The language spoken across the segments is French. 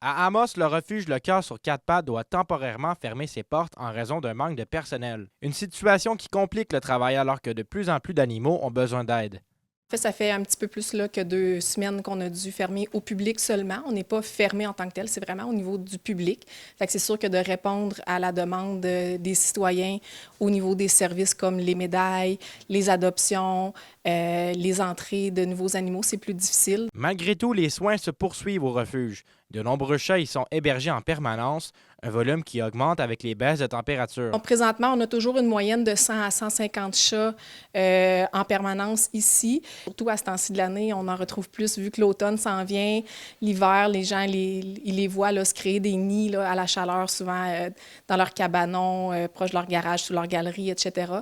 À Amos, le refuge Le Cœur sur quatre pattes doit temporairement fermer ses portes en raison d'un manque de personnel. Une situation qui complique le travail alors que de plus en plus d'animaux ont besoin d'aide. Ça fait un petit peu plus là, que 2 semaines qu'on a dû fermer au public seulement. On n'est pas fermé en tant que tel, c'est vraiment au niveau du public. Fait que c'est sûr que de répondre à la demande des citoyens au niveau des services comme les médailles, les adoptions, les entrées de nouveaux animaux, c'est plus difficile. Malgré tout, les soins se poursuivent au refuge. De nombreux chats y sont hébergés en permanence, un volume qui augmente avec les baisses de température. Donc, présentement, on a toujours une moyenne de 100 à 150 chats en permanence ici. Surtout à ce temps-ci de l'année, on en retrouve plus vu que l'automne s'en vient. L'hiver, les gens ils les voient là, se créer des nids là, à la chaleur, souvent dans leur cabanon, proche de leur garage, sous leur galerie, etc.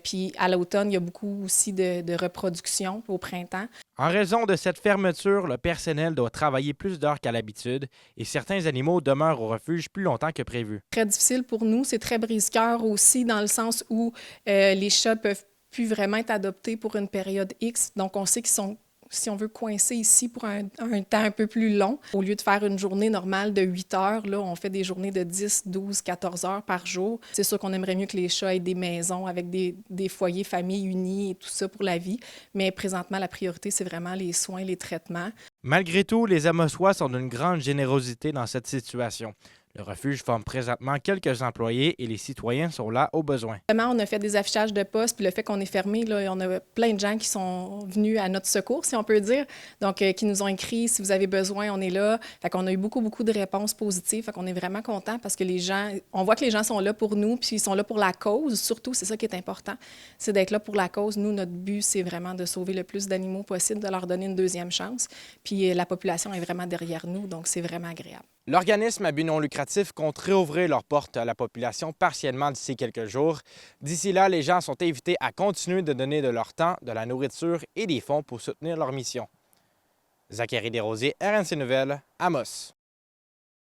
Puis à l'automne, il y a beaucoup aussi de reproduction au printemps. En raison de cette fermeture, le personnel doit travailler plus d'heures qu'à l'habitude et certains animaux demeurent au refuge plus longtemps que prévu. Très difficile pour nous. C'est très brise-cœur aussi dans le sens où les chats peuvent plus vraiment être adoptés pour une période X. Donc, on sait qu'ils sont, si on veut, coincés ici pour un temps un peu plus long. Au lieu de faire une journée normale de 8 heures, là, on fait des journées de 10, 12, 14 heures par jour. C'est sûr qu'on aimerait mieux que les chats aient des maisons avec des foyers, familles unies et tout ça pour la vie. Mais présentement, la priorité, c'est vraiment les soins, les traitements. Malgré tout, les Amossois sont d'une grande générosité dans cette situation. Le refuge forme présentement quelques employés et les citoyens sont là au besoin. Justement, on a fait des affichages de postes, puis le fait qu'on est fermé, là, on a plein de gens qui sont venus à notre secours, si on peut dire. Donc, qui nous ont écrit, si vous avez besoin, on est là. Fait qu'on a eu beaucoup, beaucoup de réponses positives. Fait qu'on est vraiment contents parce que les gens, on voit que les gens sont là pour nous, puis ils sont là pour la cause. Surtout, c'est ça qui est important, c'est d'être là pour la cause. Nous, notre but, c'est vraiment de sauver le plus d'animaux possible, de leur donner une deuxième chance. Puis la population est vraiment derrière nous, donc c'est vraiment agréable. L'organisme à but non lucratif compte réouvrir leurs portes à la population partiellement d'ici quelques jours. D'ici là, les gens sont invités à continuer de donner de leur temps, de la nourriture et des fonds pour soutenir leur mission. Zachary Desrosiers, RNC Nouvelles, Amos.